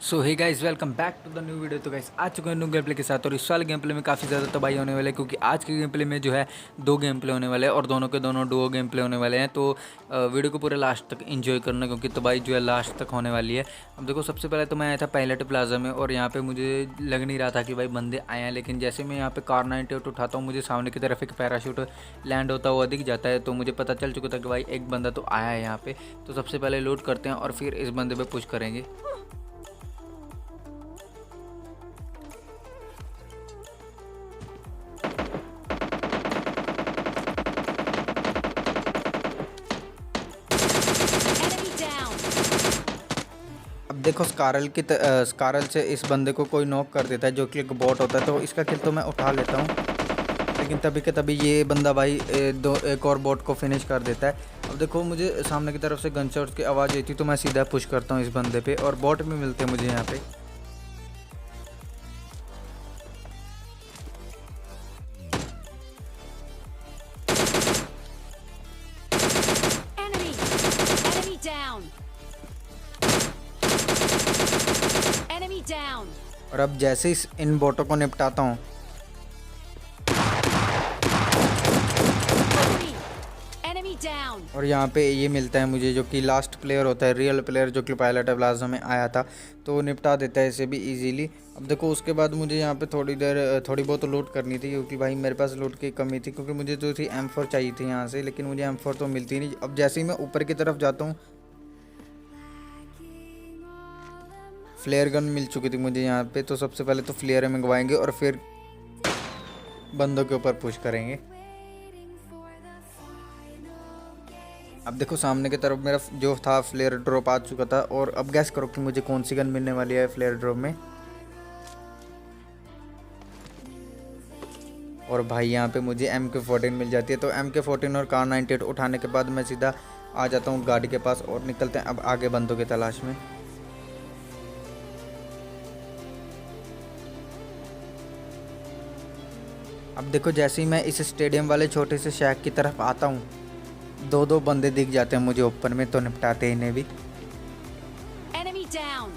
So hey guys, welcome back to the new video. तो guys आ चुके हैं न्यू गेम प्ले के साथ, और इस वाले गेम प्ले में काफ़ी ज़्यादा तबाही होने वाले हैं, क्योंकि आज के गेम प्ले में जो है दो गेम प्ले होने वाले हैं और दोनों के दोनों डुओ गेम प्ले होने वाले हैं। तो वीडियो को पूरे लास्ट तक एंजॉय करना, क्योंकि तबाही जो है लास्ट तक होने वाली है। अब देखो, सबसे पहले तो मैं आया था पायलट प्लाजा में, और यहाँ पे मुझे लग नहीं रहा था कि भाई बंदे आए हैं, लेकिन जैसे मैं यहाँ पे कार 98 उठाता हूँ, मुझे सामने की तरफ एक पैराशूट लैंड होता हुआ दिख जाता है। तो मुझे पता चल चुका था कि भाई एक बंदा तो आया है यहाँ पे। तो सबसे पहले लोड करते हैं और फिर इस बंदे पे पुश करेंगे। Enemy down. अब देखो, स्कारल से इस बंदे को कोई नॉक कर देता है, जो कि एक बॉट होता है। तो इसका किल तो मैं उठा लेता हूँ, लेकिन तभी के तभी ये बंदा भाई एक और बॉट को फिनिश कर देता है। अब देखो, मुझे सामने की तरफ से गन शॉट्स की आवाज़ आई थी, तो मैं सीधा पुश करता हूँ इस बंदे पे, और बॉट भी मिलते हैं मुझे यहाँ पे। Enemy. Enemy down. Enemy down. और अब जैसे इन बॉटों को निपटाता हूँ, Enemy. Enemy down. और यहाँ पे ये मिलता है मुझे, जो कि लास्ट प्लेयर होता है, रियल प्लेयर, जो कि पायलट प्लाजा में आया था, तो निपटा देता है इसे भी इजीली। अब देखो, उसके बाद मुझे यहाँ पे थोड़ी बहुत लूट करनी थी, क्योंकि भाई मेरे पास लूट की कमी थी, क्योंकि मुझे जो थी M4 चाहिए थी यहाँ से, लेकिन मुझे M4 तो मिलती नहीं। अब जैसे ही मैं ऊपर की तरफ जाता हूँ, फ्लेयर गन मिल चुकी थी मुझे यहाँ पे। तो सबसे पहले तो फ्लेयर मंगवाएंगे और फिर बंदों के ऊपर पुश करेंगे। अब देखो, सामने की तरफ मेरा जो था फ्लेयर ड्रॉप आ चुका था, और अब गैस करो कि मुझे कौन सी गन मिलने वाली है फ्लेयर ड्रॉप में। और भाई यहाँ पे मुझे MK14 मिल जाती है। तो MK14 और कार 98 उठाने के बाद मैं सीधा आ जाता हूँ गाड़ी के पास, और निकलते हैं अब आगे बंदों की तलाश में। अब देखो, जैसे ही मैं इस स्टेडियम वाले छोटे से शैक की तरफ आता हूँ, दो बंदे दिख जाते हैं मुझे ओपन में, तो निपटाते हैं इन्हें भी। Enemy down.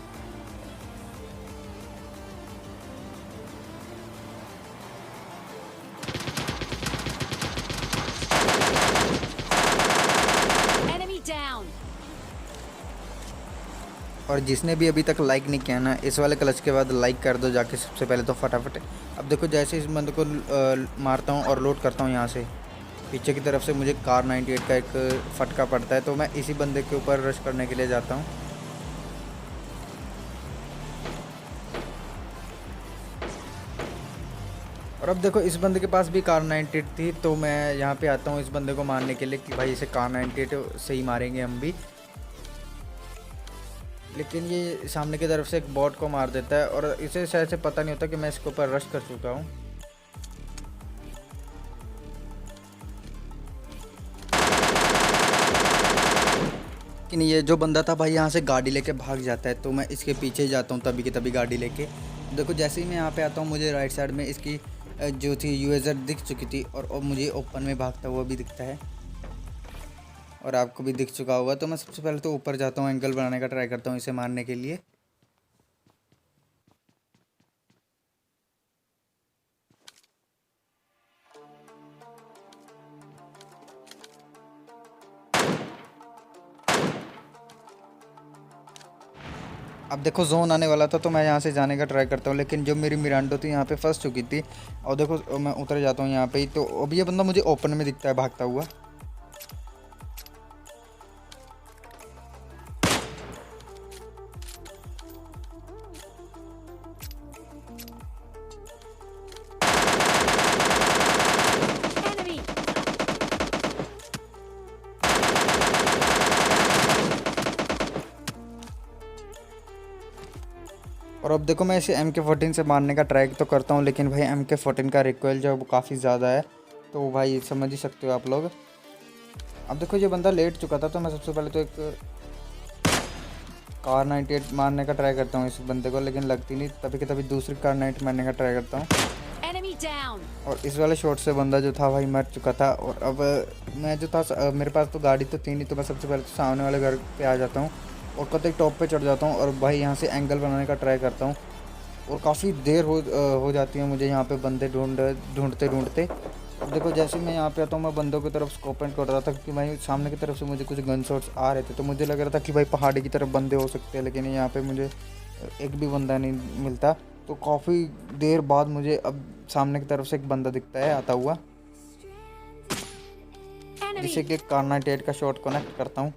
Enemy down. और जिसने भी अभी तक लाइक नहीं किया ना, इस वाले क्लच के बाद लाइक कर दो जाके सबसे पहले तो फटाफट। अब देखो, जैसे इस बंदे को मारता हूँ और लोड करता हूँ यहाँ से, पीछे की तरफ से मुझे कार 98 का एक फटका पड़ता है। तो मैं इसी बंदे के ऊपर रश करने के लिए जाता हूँ। और अब देखो, इस बंदे के पास भी कार 98 थी, तो मैं यहाँ पे आता हूँ इस बंदे को मारने के लिए, कि भाई इसे कार 98 से ही मारेंगे हम भी। लेकिन ये सामने की तरफ से एक बॉट को मार देता है, और इसे शायद से पता नहीं होता कि मैं इसके ऊपर रश कर चुका हूँ। लेकिन ये जो बंदा था भाई यहाँ से गाड़ी लेके भाग जाता है, तो मैं इसके पीछे ही जाता हूँ तभी की तभी गाड़ी लेके। देखो, जैसे ही मैं यहाँ पे आता हूँ, मुझे राइट साइड में इसकी जो थी यूएजर दिख चुकी थी, और मुझे ओपन में भागता हुआ भी दिखता है, और आपको भी दिख चुका होगा। तो मैं सबसे पहले तो ऊपर जाता हूँ, एंगल बनाने का ट्राई करता हूँ इसे मारने के लिए। अब देखो, जोन आने वाला था, तो मैं यहाँ से जाने का ट्राई करता हूँ, लेकिन जो मेरी मिरांडो थी यहाँ पे फंस चुकी थी। और देखो, मैं उतर जाता हूँ यहाँ पे ही, तो अब ये बंदा मुझे ओपन में दिखता है भागता हुआ। Enemy. और अब देखो, मैं इसे MK14 से मारने का ट्राई तो करता हूँ, लेकिन भाई MK14 का रिकॉइल जो है वो काफ़ी ज़्यादा है, तो भाई समझ ही सकते हो आप लोग। अब देखो, ये बंदा लेट चुका था, तो मैं सबसे पहले तो एक कार 98 मारने का ट्राई करता हूँ इस बंदे को, लेकिन लगती नहीं। तभी के तभी दूसरी कार 98 मारने का ट्राई करता हूँ, Enemy down. और इस वाले शॉट से बंदा जो था भाई मर चुका था। और अब मैं जो था, मेरे पास तो गाड़ी तो थी नहीं, तो मैं सबसे पहले तो सामने वाले घर पे आ जाता हूँ, और कतई टॉप पे चढ़ जाता हूँ और भाई यहाँ से एंगल बनाने का ट्राई करता हूँ। और काफ़ी देर हो जाती है मुझे यहाँ पे बंदे ढूंढते ढूंढते। अब देखो जैसे मैं यहाँ पे आता हूँ मैं बंदों की तरफ स्कोप एंड कर रहा था क्योंकि भाई सामने की तरफ से मुझे कुछ गन शॉट्स आ रहे थे, तो मुझे लग रहा था कि भाई पहाड़ी की तरफ बंदे हो सकते हैं, लेकिन यहाँ पे मुझे एक भी बंदा नहीं मिलता। तो काफ़ी देर बाद मुझे अब सामने की तरफ से एक बंदा दिखता है आता हुआ, जिसे Enemy! कि कार्नाइट का शॉट कनेक्ट करता हूँ।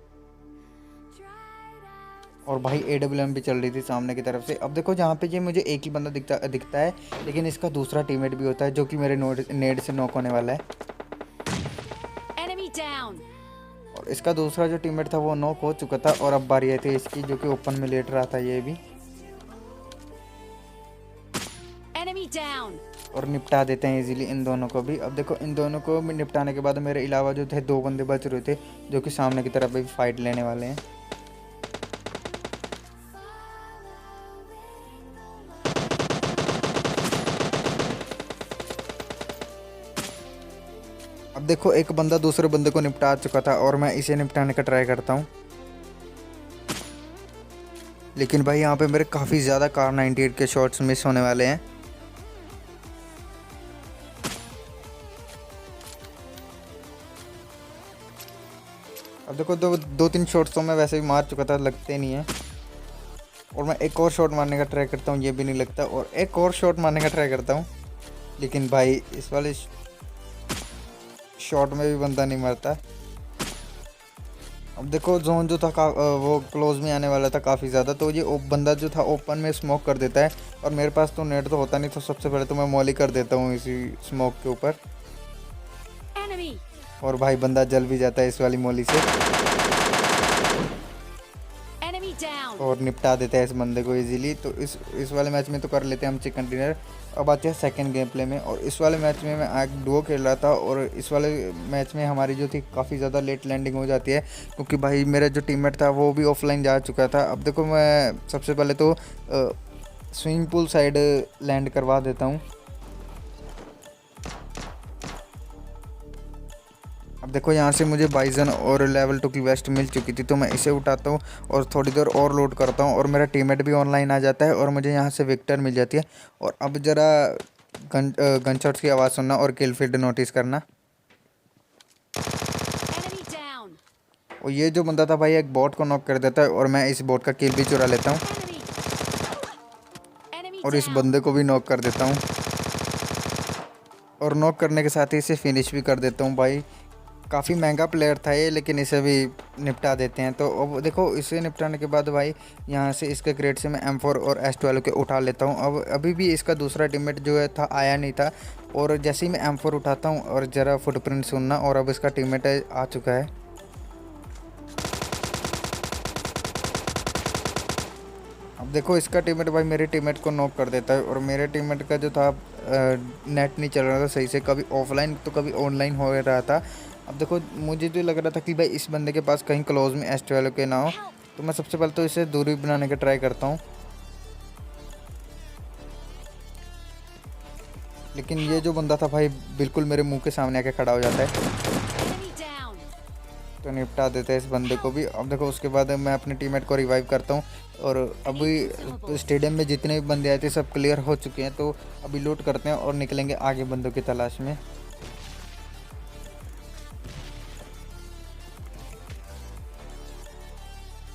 और भाई AWM भी चल रही थी सामने की तरफ से। अब देखो जहाँ पे ये मुझे एक ही बंदा दिखता है, लेकिन इसका दूसरा टीममेट भी होता है जो कि मेरे नेड से नॉक होने वाला है। Enemy down! और इसका दूसरा जो टीममेट था वो नॉक हो चुका था और अब बारी आई थी इसकी, जो कि ओपन में लेट रहा था ये भी। Enemy down! और निपटा देते हैं इजीली इन दोनों को भी। अब देखो इन दोनों को भी निपटाने के बाद मेरे अलावा जो थे 2 बंदे बच रहे थे जो कि सामने की तरफ भी फाइट लेने वाले हैं। अब देखो एक बंदा दूसरे बंदे को निपटा चुका था और मैं इसे निपटाने का ट्राई करता हूँ, लेकिन भाई यहाँ पे मेरे काफ़ी ज़्यादा कार 98 के शॉट्स मिस होने वाले हैं। अब देखो 2-3 शॉट्स तो मैं वैसे भी मार चुका था, लगते नहीं है। और मैं एक और शॉट मारने का ट्राई करता हूँ, ये भी नहीं लगता। और एक और शॉट मारने का ट्राई करता हूँ, लेकिन भाई इस वाले शॉट में भी बंदा नहीं मरता। अब देखो जोन जो था वो क्लोज में आने वाला था काफ़ी ज़्यादा, तो ये बंदा जो था ओपन में स्मोक कर देता है और मेरे पास तो नेट तो होता नहीं, तो सबसे पहले तो मैं मॉली कर देता हूँ इसी स्मोक के ऊपर। Enemy! और भाई बंदा जल भी जाता है इस वाली मॉली से Enemy down! और निपटा देता है इस बंदे को इजीली। तो इस वाले मैच में तो कर लेते हैं हम चिकन डिनर। अब आते हैं सेकंड गेम प्ले में। और इस वाले मैच में मैं एक डुओ खेल रहा था और इस वाले मैच में हमारी जो थी काफ़ी ज़्यादा लेट लैंडिंग हो जाती है, क्योंकि भाई मेरा जो टीममेट था वो भी ऑफलाइन जा चुका था। अब देखो मैं सबसे पहले तो स्विमिंग पूल साइड लैंड करवा देता हूँ। अब देखो यहाँ से मुझे बाइजन और लेवल 2 की वेस्ट मिल चुकी थी, तो मैं इसे उठाता हूँ और थोड़ी देर और लोड करता हूँ और मेरा टीममेट भी ऑनलाइन आ जाता है और मुझे यहाँ से विक्टर मिल जाती है। और अब ज़रा गन शॉट्स की आवाज़ सुनना और किल फील्ड नोटिस करना। Enemy down! और ये जो बंदा था भाई एक बॉट को नॉक कर देता है और मैं इस बॉट का किल भी चुरा लेता हूँ Enemy! Enemy और इस down! बंदे को भी नॉक कर देता हूँ और नॉक करने के साथ ही इसे फिनिश भी कर देता हूँ। भाई काफ़ी महंगा प्लेयर था ये, लेकिन इसे भी निपटा देते हैं। तो अब देखो इसे निपटाने के बाद भाई यहाँ से इसके क्रेट से मैं M4 और S12 के उठा लेता हूँ। अब अभी भी इसका दूसरा टीममेट जो है था आया नहीं था, और जैसे ही मैं M4 उठाता हूँ और ज़रा फुटप्रिंट सुनना, और अब इसका टीममेट आ चुका है। अब देखो इसका टीममेट भाई मेरे टीममेट को नॉक कर देता है और मेरे टीममेट का जो था नेट नहीं चल रहा था सही से, कभी ऑफलाइन तो कभी ऑनलाइन हो रहा था। अब देखो मुझे तो लग रहा था कि भाई इस बंदे के पास कहीं क्लोज में S12 के ना हो, तो मैं सबसे पहले तो इसे दूरी बनाने का ट्राई करता हूँ। लेकिन ये जो बंदा था भाई बिल्कुल मेरे मुंह के सामने आके खड़ा हो जाता है, Enemy down! तो निपटा देते हैं इस बंदे को भी। अब देखो उसके बाद मैं अपने टीममेट को रिवाइव करता हूँ और अभी स्टेडियम में जितने भी बंदे आए थे सब क्लियर हो चुके हैं, तो अभी लूट करते हैं और निकलेंगे आगे बंदों की तलाश में।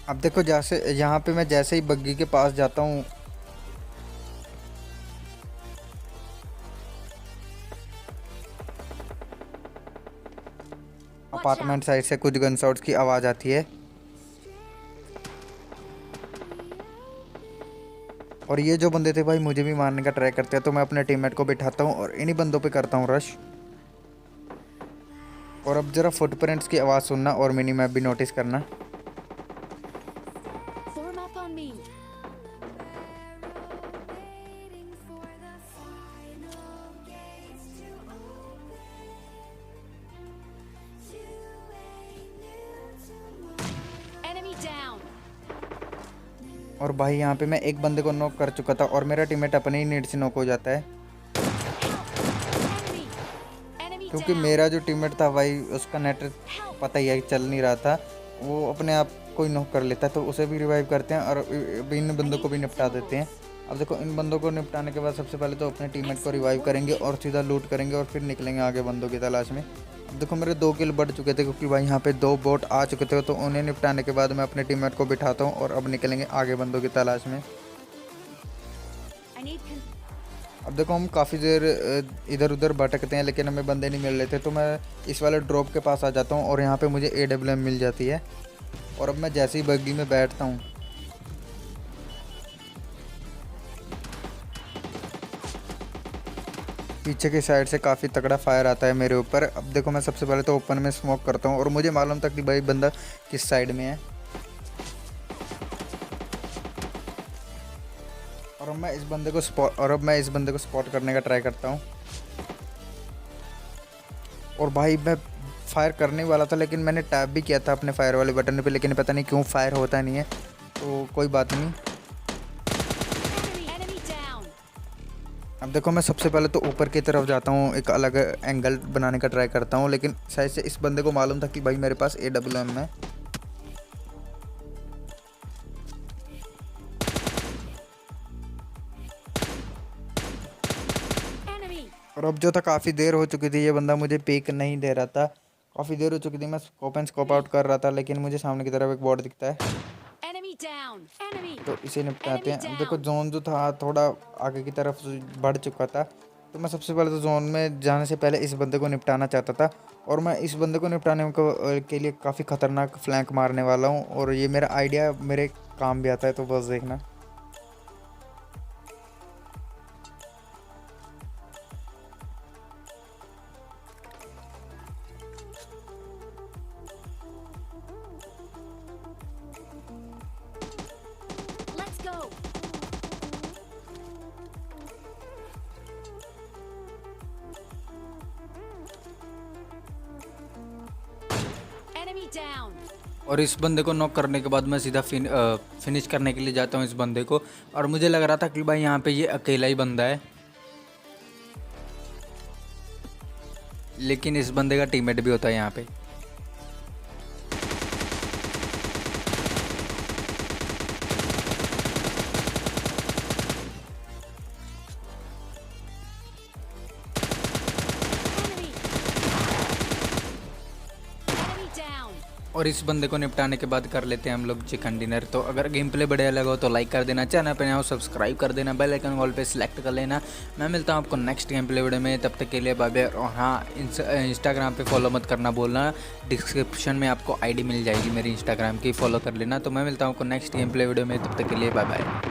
अब देखो जैसे यहाँ पे मैं जैसे ही बग्गी के पास जाता हूँ, अपार्टमेंट साइड से कुछ गन शॉट्स की आवाज़ आती है और ये जो बंदे थे भाई मुझे भी मारने का ट्राई करते हैं, तो मैं अपने टीममेट को बिठाता हूँ और इन्हीं बंदों पे करता हूँ रश। और अब ज़रा फुटप्रिंट्स की आवाज़ सुनना और मिनी मैप भी नोटिस करना। Form up on me! Enemy down! और भाई यहाँ पे मैं एक बंदे को नॉक कर चुका था और मेरा टीममेट अपने ही नेट से नॉक हो जाता है, Enemy! Enemy क्योंकि down! मेरा जो टीममेट था भाई उसका नेट पता ही है चल नहीं रहा था, वो अपने आप कोई नॉक कर लेता है तो उसे भी रिवाइव करते हैं और इन बंदों को भी निपटा देते हैं। अब देखो इन बंदों को निपटाने के बाद सबसे पहले तो अपने टीममेट को रिवाइव करेंगे और सीधा लूट करेंगे और फिर निकलेंगे आगे बंदों की तलाश में। अब देखो मेरे 2 किल बढ़ चुके थे क्योंकि भाई यहाँ पे 2 बोट आ चुके थे, तो उन्हें निपटाने के बाद मैं अपने टीममेट को बिठाता हूँ और अब निकलेंगे आगे बंदों की तलाश में। I need अब देखो हम काफ़ी देर इधर उधर भटकते हैं लेकिन हमें बंदे नहीं मिल रहे थे, तो मैं इस वाले ड्रॉप के पास आ जाता हूँ और यहाँ पे मुझे AWM मिल जाती है। और अब मैं जैसे ही बग्गी में बैठता हूँ पीछे की साइड से काफ़ी तगड़ा फायर आता है मेरे ऊपर। अब देखो मैं सबसे पहले तो ओपन में स्मोक करता हूँ और मुझे मालूम था कि भाई बंदा किस साइड में है। और अब मैं इस बंदे को स्पॉट करने का ट्राई करता हूँ। और भाई मैं फायर करने वाला था लेकिन मैंने टैप भी किया था अपने फायर वाले बटन पे, लेकिन पता नहीं क्यों फायर होता नहीं है, तो कोई बात नहीं। enemy down. अब देखो मैं सबसे पहले तो ऊपर की तरफ जाता हूँ, एक अलग एंगल बनाने का ट्राई करता हूँ, लेकिन शायद से इस बंदे को मालूम था कि भाई मेरे पास AWM है। Enemy. और अब जो था काफ़ी देर हो चुकी थी, ये बंदा मुझे पिक नहीं दे रहा था, काफ़ी देर हो चुकी थी, मैं स्कोप एंड स्कोप आउट कर रहा था, लेकिन मुझे सामने की तरफ एक बॉट दिखता है Enemy down. Enemy. तो इसे निपटाते हैं। अब देखो जोन जो था थोड़ा आगे की तरफ बढ़ चुका था, तो मैं सबसे पहले तो जोन में जाने से पहले इस बंदे को निपटाना चाहता था। और मैं इस बंदे को निपटाने के लिए काफ़ी ख़तरनाक फ्लैंक मारने वाला हूँ और ये मेरा आइडिया मेरे काम भी आता है, तो बस देखना। Let's go. Enemy down. और इस बंदे को नॉक करने के बाद मैं सीधा फिनिश करने के लिए जाता हूँ इस बंदे को। और मुझे लग रहा था कि भाई यहाँ पे ये अकेला ही बंदा है, लेकिन इस बंदे का टीममेट भी होता है यहाँ पे। Enemy. Enemy down. और इस बंदे को निपटाने के बाद कर लेते हैं हम लोग चिकन डिनर। तो अगर गेम प्ले बढ़िया लगा हो तो लाइक कर देना, चैनल पे नया हो सब्सक्राइब कर देना, बेल आइकन ऑल पे सिलेक्ट कर लेना। मैं मिलता हूँ आपको नेक्स्ट गेम प्ले वीडियो में, तब तक के लिए बाय बाय। और हाँ, इंस्टाग्राम पे फॉलो मत करना बोलना, डिस्क्रिप्शन में आपको आईडी मिल जाएगी मेरी इंस्टाग्राम की, फॉलो कर लेना। तो मैं मिलता हूँ आपको नेक्स्ट गेम प्ले वीडियो में, तब तक के लिए बाय बाय।